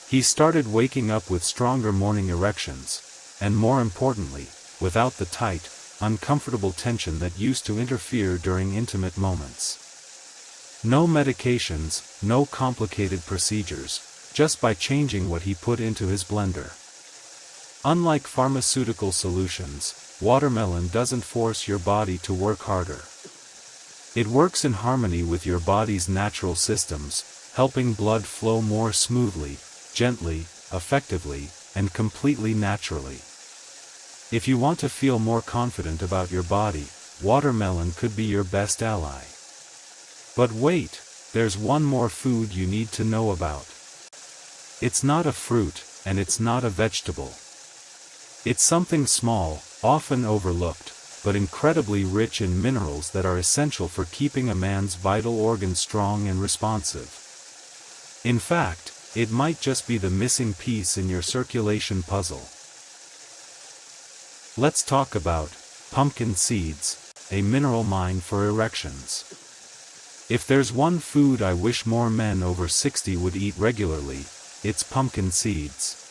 He started waking up with stronger morning erections, and more importantly, without the tight, uncomfortable tension that used to interfere during intimate moments. No medications, no complicated procedures, just by changing what he put into his blender. Unlike pharmaceutical solutions, watermelon doesn't force your body to work harder. It works in harmony with your body's natural systems, helping blood flow more smoothly, gently, effectively, and completely naturally. If you want to feel more confident about your body, watermelon could be your best ally. But wait, there's one more food you need to know about. It's not a fruit, and it's not a vegetable. It's something small, often overlooked, but incredibly rich in minerals that are essential for keeping a man's vital organs strong and responsive. In fact, it might just be the missing piece in your circulation puzzle. Let's talk about pumpkin seeds, a mineral mine for erections. If there's one food I wish more men over 60 would eat regularly, it's pumpkin seeds.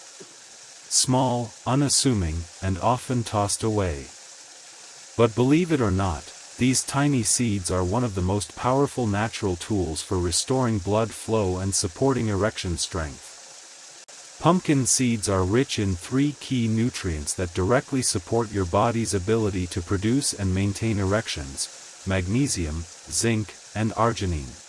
Small, unassuming, and often tossed away. But believe it or not, these tiny seeds are one of the most powerful natural tools for restoring blood flow and supporting erection strength. Pumpkin seeds are rich in 3 key nutrients that directly support your body's ability to produce and maintain erections: magnesium, zinc, and arginine.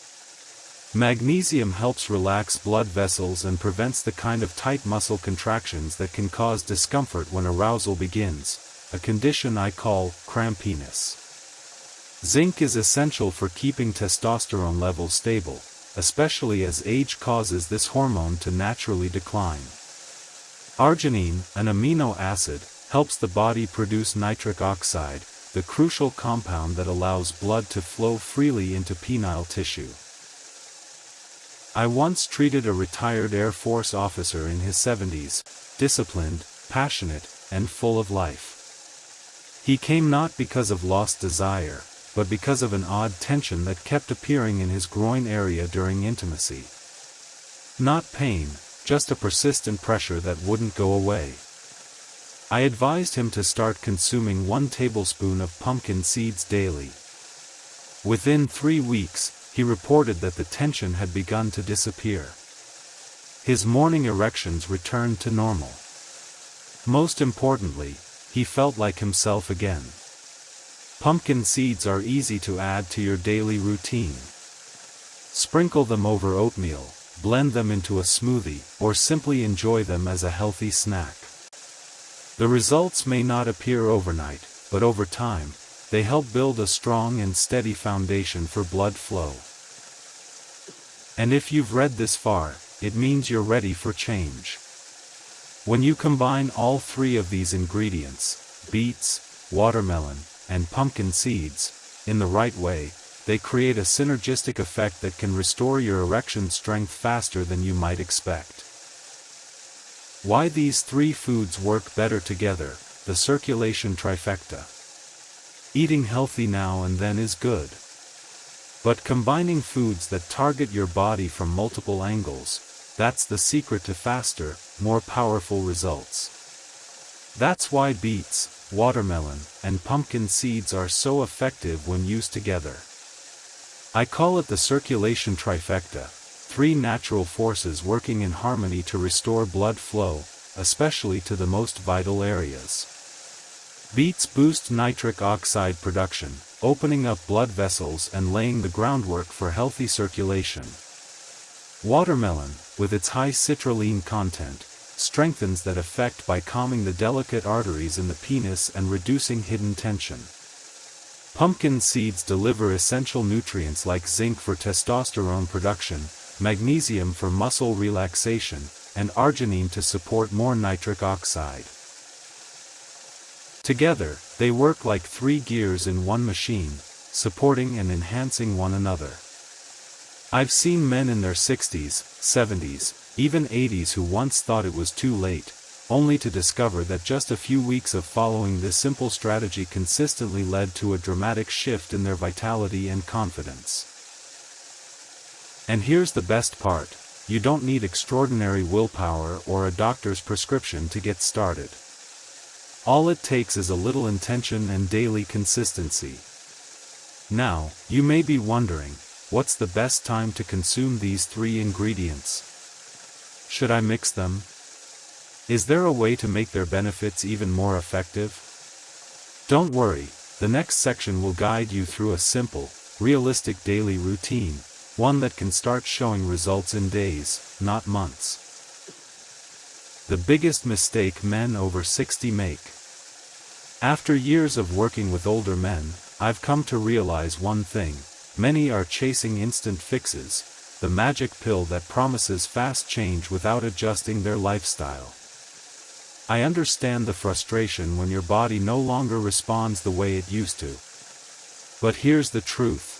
Magnesium helps relax blood vessels and prevents the kind of tight muscle contractions that can cause discomfort when arousal begins, a condition I call crampiness. Zinc is essential for keeping testosterone levels stable, especially as age causes this hormone to naturally decline. Arginine, an amino acid, helps the body produce nitric oxide, the crucial compound that allows blood to flow freely into penile tissue. I once treated a retired Air Force officer in his 70s, disciplined, passionate, and full of life. He came not because of lost desire, but because of an odd tension that kept appearing in his groin area during intimacy. Not pain, just a persistent pressure that wouldn't go away. I advised him to start consuming 1 tablespoon of pumpkin seeds daily. Within 3 weeks, he reported that the tension had begun to disappear. His morning erections returned to normal. Most importantly, he felt like himself again. Pumpkin seeds are easy to add to your daily routine. Sprinkle them over oatmeal, blend them into a smoothie, or simply enjoy them as a healthy snack. The results may not appear overnight, but over time, they help build a strong and steady foundation for blood flow. And if you've read this far, it means you're ready for change. When you combine all 3 of these ingredients, beets, watermelon, and pumpkin seeds, in the right way, they create a synergistic effect that can restore your erection strength faster than you might expect. Why these 3 foods work better together: the circulation trifecta. Eating healthy now and then is good. But combining foods that target your body from multiple angles, that's the secret to faster, more powerful results. That's why beets, watermelon, and pumpkin seeds are so effective when used together. I call it the circulation trifecta, 3 natural forces working in harmony to restore blood flow, especially to the most vital areas. Beets boost nitric oxide production, opening up blood vessels and laying the groundwork for healthy circulation. Watermelon, with its high citrulline content, strengthens that effect by calming the delicate arteries in the penis and reducing hidden tension. Pumpkin seeds deliver essential nutrients like zinc for testosterone production, magnesium for muscle relaxation, and arginine to support more nitric oxide. Together, they work like 3 gears in one machine, supporting and enhancing one another. I've seen men in their 60s, 70s, even 80s who once thought it was too late, only to discover that just a few weeks of following this simple strategy consistently led to a dramatic shift in their vitality and confidence. And here's the best part: You don't need extraordinary willpower or a doctor's prescription to get started. All it takes is a little intention and daily consistency. Now, you may be wondering, what's the best time to consume these 3 ingredients? Should I mix them? Is there a way to make their benefits even more effective? Don't worry, the next section will guide you through a simple, realistic daily routine, one that can start showing results in days, not months. The biggest mistake men over 60 make. After years of working with older men, I've come to realize one thing: many are chasing instant fixes, the magic pill that promises fast change without adjusting their lifestyle. I understand the frustration when your body no longer responds the way it used to. But here's the truth.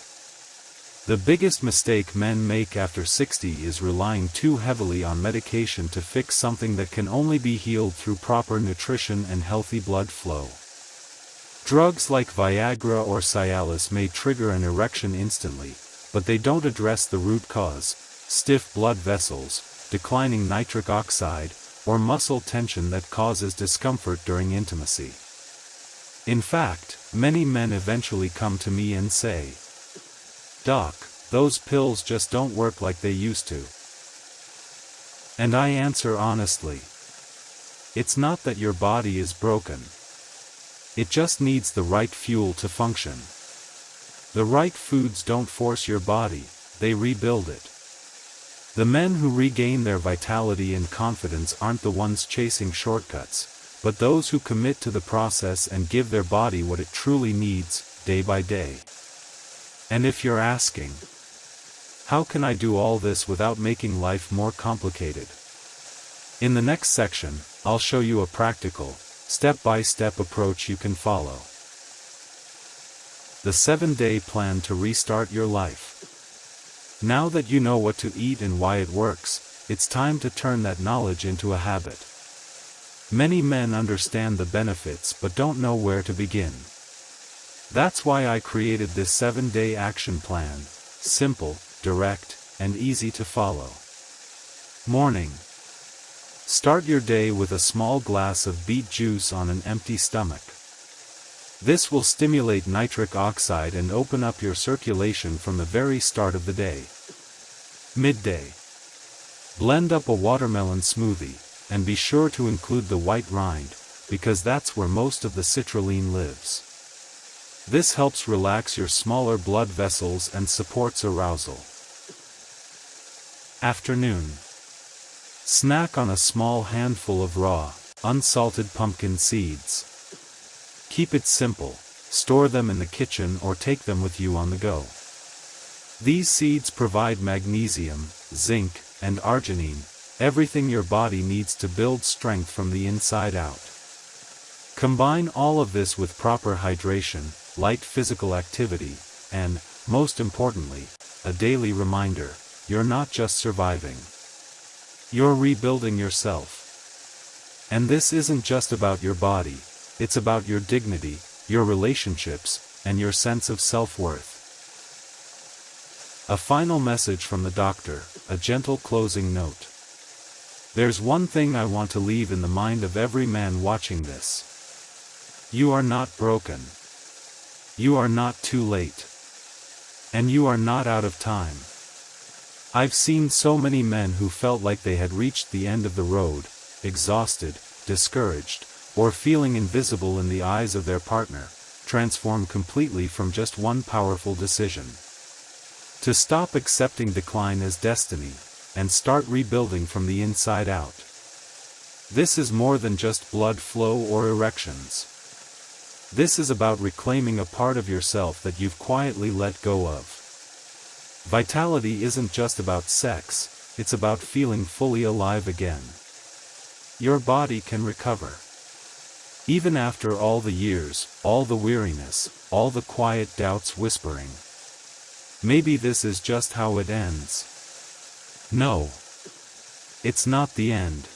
The biggest mistake men make after 60 is relying too heavily on medication to fix something that can only be healed through proper nutrition and healthy blood flow. Drugs like Viagra or Cialis may trigger an erection instantly, but they don't address the root cause: stiff blood vessels, declining nitric oxide, or muscle tension that causes discomfort during intimacy. In fact, many men eventually come to me and say, "Doc, those pills just don't work like they used to." And I answer honestly, it's not that your body is broken. It just needs the right fuel to function. The right foods don't force your body, they rebuild it. The men who regain their vitality and confidence aren't the ones chasing shortcuts, but those who commit to the process and give their body what it truly needs, day by day. And if you're asking, how can I do all this without making life more complicated? In the next section, I'll show you a practical, step-by-step approach you can follow. The 7-day plan to restart your life. Now that you know what to eat and why it works, it's time to turn that knowledge into a habit. Many men understand the benefits but don't know where to begin. That's why I created this 7-day action plan: simple, direct, and easy to follow. Morning. Start your day with a small glass of beet juice on an empty stomach. This will stimulate nitric oxide and open up your circulation from the very start of the day. Midday. Blend up a watermelon smoothie, and be sure to include the white rind, because that's where most of the citrulline lives. This helps relax your smaller blood vessels and supports arousal. Afternoon. Snack on a small handful of raw, unsalted pumpkin seeds. Keep it simple, store them in the kitchen or take them with you on the go. These seeds provide magnesium, zinc, and arginine, everything your body needs to build strength from the inside out. Combine all of this with proper hydration, light physical activity, and, most importantly, a daily reminder: you're not just surviving. You're rebuilding yourself. And this isn't just about your body, it's about your dignity, your relationships, and your sense of self-worth. A final message from the doctor, a gentle closing note. There's one thing I want to leave in the mind of every man watching this. You are not broken. You are not too late. And you are not out of time. I've seen so many men who felt like they had reached the end of the road, exhausted, discouraged, or feeling invisible in the eyes of their partner, transform completely from just one powerful decision. To stop accepting decline as destiny, and start rebuilding from the inside out. This is more than just blood flow or erections. This is about reclaiming a part of yourself that you've quietly let go of. Vitality isn't just about sex, it's about feeling fully alive again. Your body can recover. Even after all the years, all the weariness, all the quiet doubts whispering. Maybe this is just how it ends. No. It's not the end.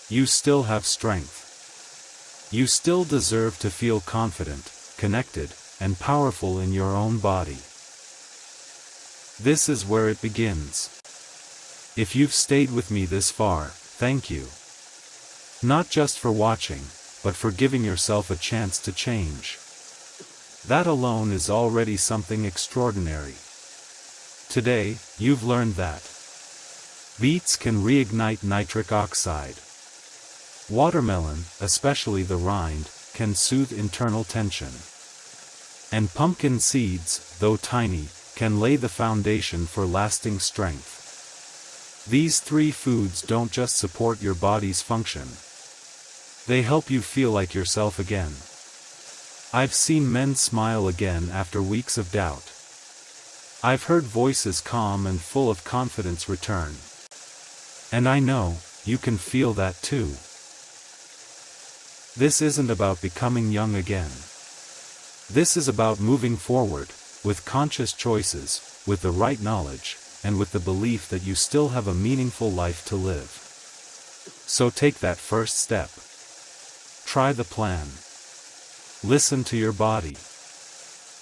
You still have strength. You still deserve to feel confident, connected, and powerful in your own body. This is where it begins. If you've stayed with me this far, thank you. Not just for watching, but for giving yourself a chance to change. That alone is already something extraordinary. Today, you've learned that beets can reignite nitric oxide. Watermelon, especially the rind, can soothe internal tension. And pumpkin seeds, though tiny, can lay the foundation for lasting strength. These three foods don't just support your body's function. They help you feel like yourself again. I've seen men smile again after weeks of doubt. I've heard voices calm and full of confidence return. And I know, you can feel that too. This isn't about becoming young again. This is about moving forward, with conscious choices, with the right knowledge, and with the belief that you still have a meaningful life to live. So take that first step. Try the plan. Listen to your body.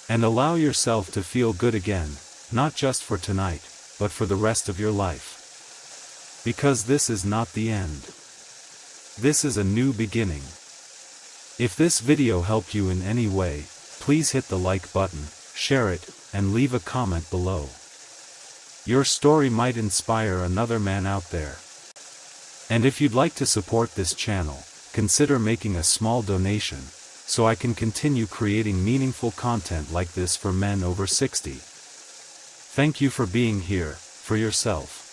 And allow yourself to feel good again, not just for tonight, but for the rest of your life. Because this is not the end. This is a new beginning. If this video helped you in any way, please hit the like button, share it, and leave a comment below. Your story might inspire another man out there. And if you'd like to support this channel, consider making a small donation, so I can continue creating meaningful content like this for men over 60. Thank you for being here, for yourself.